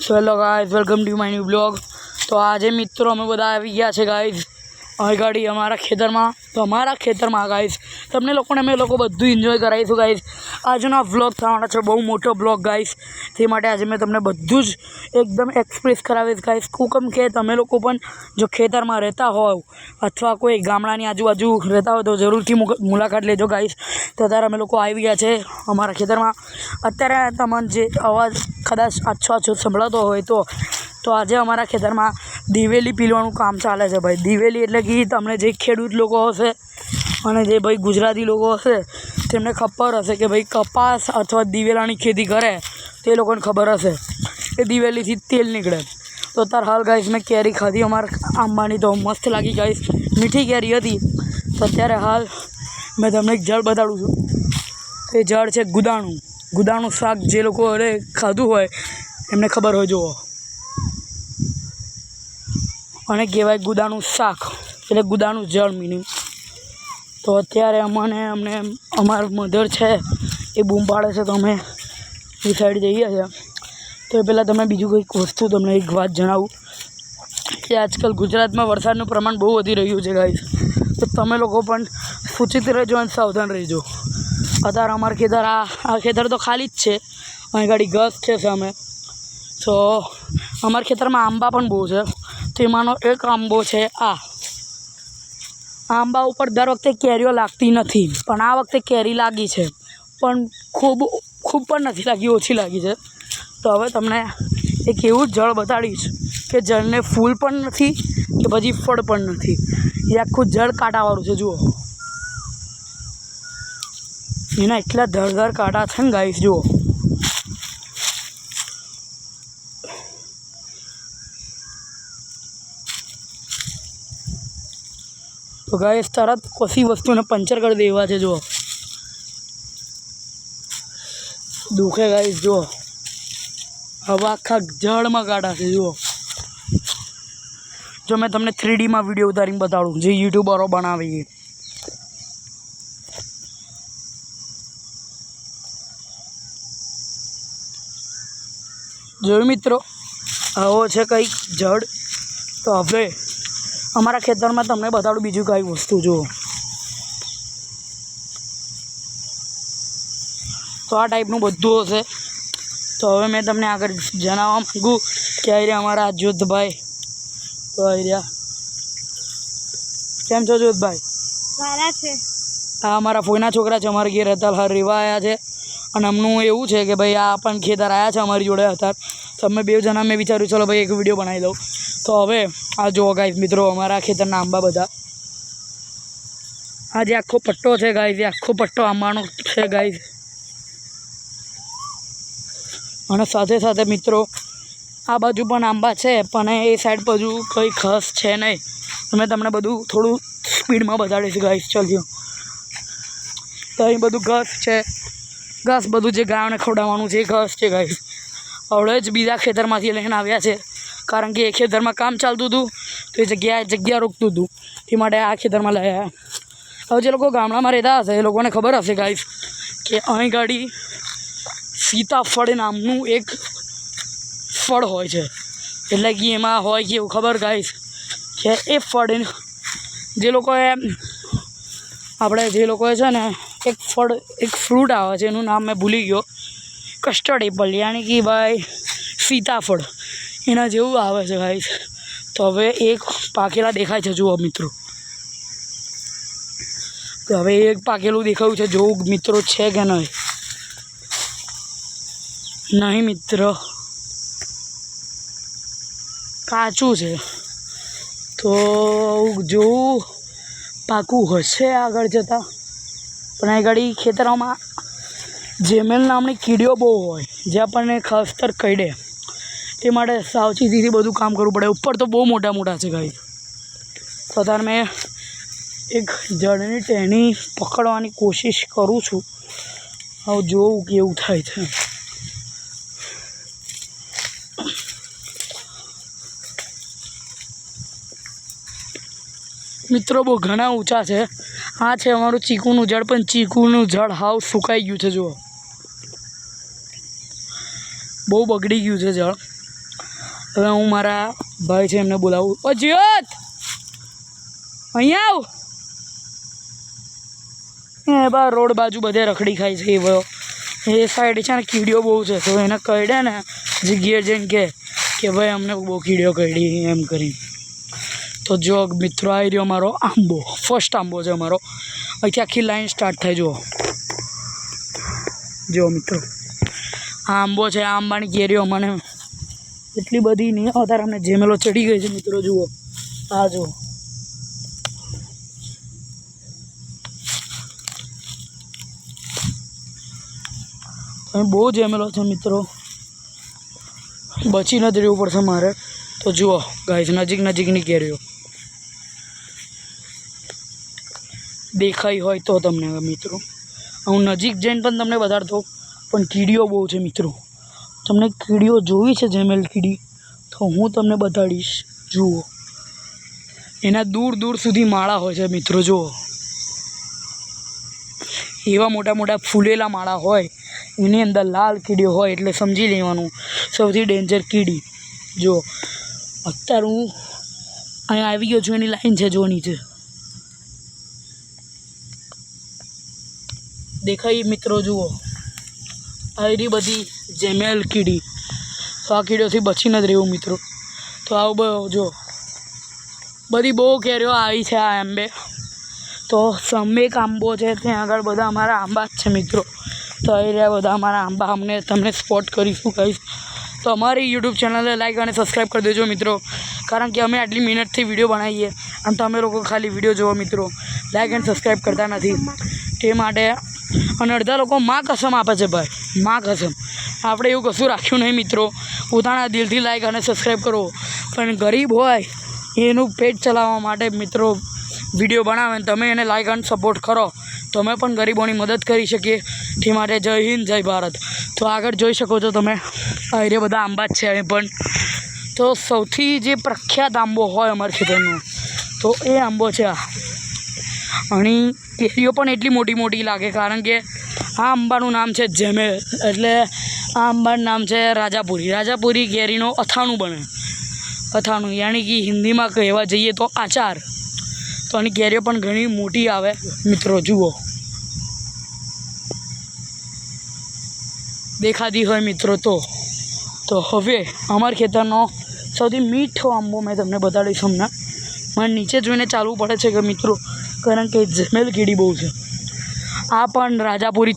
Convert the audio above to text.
So hello guys, welcome to my new blog. તો આજે મિત્રો અમે બધા આવી ગયા છે ગાઈઝ અહીં ગાડી અમારા ખેતરમાં। તો અમારા ખેતરમાં ગાઈઝ તમને લોકોને અમે લોકો બધું એન્જોય કરાવીશું ગાઈઝ। આજનો વ્લોગ થવાનો છે બહુ મોટો બ્લોગ ગાઈઝ, તે માટે આજે મેં તમને બધું જ એકદમ એક્સપ્રેસ કરાવીશ ગાઈઝ। કેમ કે તમે લોકો પણ જો ખેતરમાં રહેતા હોવ અથવા કોઈ ગામડાની આજુબાજુ રહેતા હોય તો જરૂરથી મુલાકાત લેજો ગાઈઝ। તો અત્યારે અમે લોકો આવી ગયા છે અમારા ખેતરમાં। અત્યારે તમને જે અવાજ કદાચ આછો સંભળાતો હોય તો આજે અમારા ખેતરમાં દિવેલી પીલવાનું કામ ચાલે છે ભાઈ। દિવેલી એટલે કે તમને જે ખેડૂત લોકો હશે અને જે ભાઈ ગુજરાતી લોકો હશે તેમને ખબર હશે કે ભાઈ કપાસ અથવા દિવેલાની ખેતી કરે તે લોકોને ખબર હશે કે દિવેલીથી તેલ નીકળે। તો અત્યારે હાલ ગાઈસ મેં કેરી ખાધી અમારા આંબાની, તો મસ્ત લાગી ગાઈસ, મીઠી કેરી હતી। તો અત્યારે હાલ મેં તમને એક ઝાડ બતાડું છું। એ ઝાડ છે ગુદાણું શાક। જે લોકોએ ખાધું હોય એમને ખબર હોય જુઓ, અને કહેવાય ગુદાણું શાક એટલે ગુદાણું જળ મિનિંગ। તો અત્યારે અમને અમારા મધર છે એ બૂમ પાડે છે, તો અમે એ સાઈડ જઈએ છીએ। તો એ પહેલાં તમે બીજું કંઈક વસ્તુ તમને એક વાત જણાવું કે આજકાલ ગુજરાતમાં વરસાદનું પ્રમાણ બહુ વધી રહ્યું છે ગાઈસ। તો તમે લોકો પણ સૂચિત રહેજો અને સાવધાન રહેજો। અત્યારે અમારા ખેતર આ ખેતર તો ખાલી જ છે, અહીં ગાડી ઘાસ છે સામે। તો અમારા ખેતરમાં આંબા પણ બહુ છે, તેમાંનો એક આંબો છે આ આંબા ઉપર દર વખતે કેરીઓ લાગતી નથી, પણ આ વખતે કેરી લાગી છે, પણ ખૂબ પણ નથી લાગી, ઓછી લાગી છે। તો હવે તમને એક એવું જળ બતાડીશ કે જળને ફૂલ પણ નથી કે પછી ફળ પણ નથી, એ આખું જળ કાંટાવાળું છે જુઓ। એના એટલા ધરધર કાંટા છે ને ગાઈસ જુઓ। તો ગાઈસ તરત કશી વસ્તુને પંચર કરી દેવા છે જુઓ, દુખે ગાઈસ જુઓ। હવે આખા જળમાં કાંટા છે જુઓ। જો મેં તમને 3Dમાં વિડીયો ઉતારીને બતાડું જે યુટ્યુબરો બનાવી, જોયું મિત્રો, આવો છે કંઈક જળ। તો હવે અમારા ખેતરમાં તમને બતાડું બીજું કંઈ વસ્તુ જુઓ। તો આ ટાઈપનું બધું હશે। તો હવે મેં તમને આગળ જણાવવા માગું કે આ રહ્યા અમારા જોધભાઈ। તો આ રહ્યા, કેમ છો જોધભાઈ? સારા છે। આ અમારા ફોઈના છોકરા છે, અમારા ઘેર હતા હાલ રહેવા આવ્યા છે। અને અમનું એવું છે કે ભાઈ આ પણ ખેતર આવ્યા છે અમારી જોડે અત્યારે। તો અમે બે જણા મેં વિચાર્યું ચલો ભાઈ એક વિડીયો બનાવી દઉં। તો હવે આ જુઓ ગાઈસ મિત્રો, અમારા ખેતરના આંબા બધા, આ જે આખો પટ્ટો છે ગાઈસ, એ આખો પટ્ટો આંબાનો છે ગાઈસ। અને સાથે સાથે મિત્રો આ બાજુ પણ આંબા છે, પણ એ સાઈડ બાજુ કંઈ ખાસ છે નહીં। મેં તમને બધું થોડું સ્પીડમાં બતાડીશ ગાઈસ, ચાલ્યો। તો અહીં બધું ઘાસ છે, ઘાસ બધું જે ગાયોને ખવડાવવાનું છે એ ઘાસ છે ગાઈસ। હવે જ બીજા ખેતરમાંથી લઈને આવ્યા છે, કારણ કે એ ખેતરમાં કામ ચાલતું હતું તો એ જગ્યા રોકતું હતું, એ માટે આ ખેતરમાં લઈ આવ્યા। હવે જે લોકો ગામડામાં રહેતા હશે એ લોકોને ખબર હશે ગાઈસ કે અહીં ગાડી સીતાફળ નામનું એક ફળ હોય છે। એટલે કે એમાં હોય કે એવું ખબર ગાઈસ કે એ ફળ જે લોકોએ છે ને એક ફ્રૂટ આવે છે, એનું નામ મેં ભૂલી ગયો, કસ્ટર્ડ એપલ યાની કે ભાઈ સીતાફળ એના જેવું આવે છે ગાઈસ। તો હવે એક પાકેલા દેખાય છે જુઓ મિત્રો। તો હવે એક પાકેલું દેખાયું છે, જોવું મિત્રો છે કે નહીં મિત્રો, કાચું છે। તો જોવું પાકું હશે આગળ જતાં, પણ આ ગાડી ખેતરોમાં જેમેલ નામની કીડીઓ બહુ હોય જે આપણને ખાસતર કરડે, તે માટે સાવચેતીથી બધું કામ કરવું પડે। ઉપર તો બહુ મોટા છે ગાઈસ। તો અત્યારે મેં એક જળની ટહેની પકડવાની કોશિશ કરું છું, હવે જોવું કેવું થાય છે। મિત્રો બહુ ઘણા ઊંચા છે। આ છે અમારું ચીકુનું ઝાડ, પણ ચીકુનું ઝાડ હાવ સુકાઈ ગયું છે જુઓ, બહુ બગડી ગયું છે ઝાડ। હવે હું મારા ભાઈ છે એમને બોલાવું. ઓ જીવત, અહીંયા આવ. એ બા રોડ બાજુ બધે રખડી ખાય છે. એ સાઈડ છે ને કીડીઓ બહુ છે, તો એને કહે ને જગ્યાએ જઈને કે ભાઈ અમને બહુ કીડીઓ કરડી એમ કરી. તો જો મિત્રો આવી રહ્યો અમારો આંબો, ફર્સ્ટ આંબો છે અમારો. અહીંથી આખી લાઈન સ્ટાર્ટ થાય. જો મિત્રો આ આંબો છે. આ આંબાની કેરીઓ મને એટલી બધી નહીં અત્યારે અમને જેમેલો ચડી ગઈ છે મિત્રો. જુઓ આ જુઓ, બહુ જેમેલો છે મિત્રો, બચી નથી રહેવું પડશે મારે. તો જુઓ ગાઈસ, નજીકની કેરીઓ દેખાઈ હોય તો તમને મિત્રો. હું નજીક જઈને પણ તમને બતાડતો, પણ કીડીઓ બહુ છે મિત્રો. તમને કીડીઓ જોવી છે જેમેલ કીડી, તો હું તમને બતાડીશ. જુઓ એના દૂર સુધી માળા હોય છે મિત્રો. જુઓ એવા મોટા ફૂલેલા માળા હોય, એની અંદર લાલ કીડીઓ હોય એટલે સમજી લેવાનું સૌથી ડેન્જર કીડી. જો અત્યારે હું અહીંયા આવી ગયો છું, એની લાઈન છે જો નીચે દેખાય મિત્રો. જુઓ આવી બધી જેમેલ કીડી. તો આ કીડીઓથી બચી નથી રહેવું મિત્રો. તો આવું જો બધી બહુ કેરીઓ આવી છે આ આંબે. તો સમેક આંબો છે, ત્યાં આગળ બધા અમારા આંબા જ છે મિત્રો. તો એ રહ્યા બધા અમારા આંબા. અમને તમને સ્પોટ કરીશું કહીશ. તો અમારી યુટ્યુબ ચેનલને લાઈક અને સબસ્ક્રાઈબ કરી દેજો મિત્રો, કારણ કે અમે આટલી મહેનતથી વિડીયો બનાવીએ અને તમે લોકો ખાલી વિડીયો જોવો મિત્રો, લાઈક અને સબસ્ક્રાઈબ કરતા નથી. તે માટે અને અડધા લોકો માં કસમ આપે છે ભાઈ, માં કસમ. આપણે એવું કશું રાખ્યું નહીં મિત્રો. પોતાના દિલથી લાઈક અને સબસ્ક્રાઈબ કરો. પણ ગરીબ હોય એનું પેટ ચલાવવા માટે મિત્રો વિડીયો બનાવે, તમે એને લાઈક અને સપોર્ટ કરો તો અમે પણ ગરીબોની મદદ કરી શકીએ. તે માટે જય હિન્દ, જય ભારત. તો આગળ જોઈ શકો છો તમે, આ બધા આંબા જ છે. અહીં પણ તો સૌથી જે પ્રખ્યાત આંબો હોય અમારા ખેતરનો તો એ આંબો છે આ. અને કેરીઓ પણ એટલી મોટી લાગે, કારણ કે આ આંબાનું નામ છે જેમેલ, એટલે આ આંબાનું નામ છે રાજાપુરી. રાજાપુરી કેરીનો અથાણું બને. અથાણું યાની કે હિન્દીમાં કહેવા જઈએ તો આચાર. તો આની કેરીઓ પણ ઘણી મોટી આવે મિત્રો. જુઓ દેખાતી હોય મિત્રો. તો હવે અમારા ખેતરનો સૌથી મીઠો આંબો મેં તમને બતાડીશ હમણાં. મને નીચે જોઈને ચાલવું પડે છે કે મિત્રો, કારણ કે જેમેલ કીડી બહુ છે. આ પણ રાજાપુરી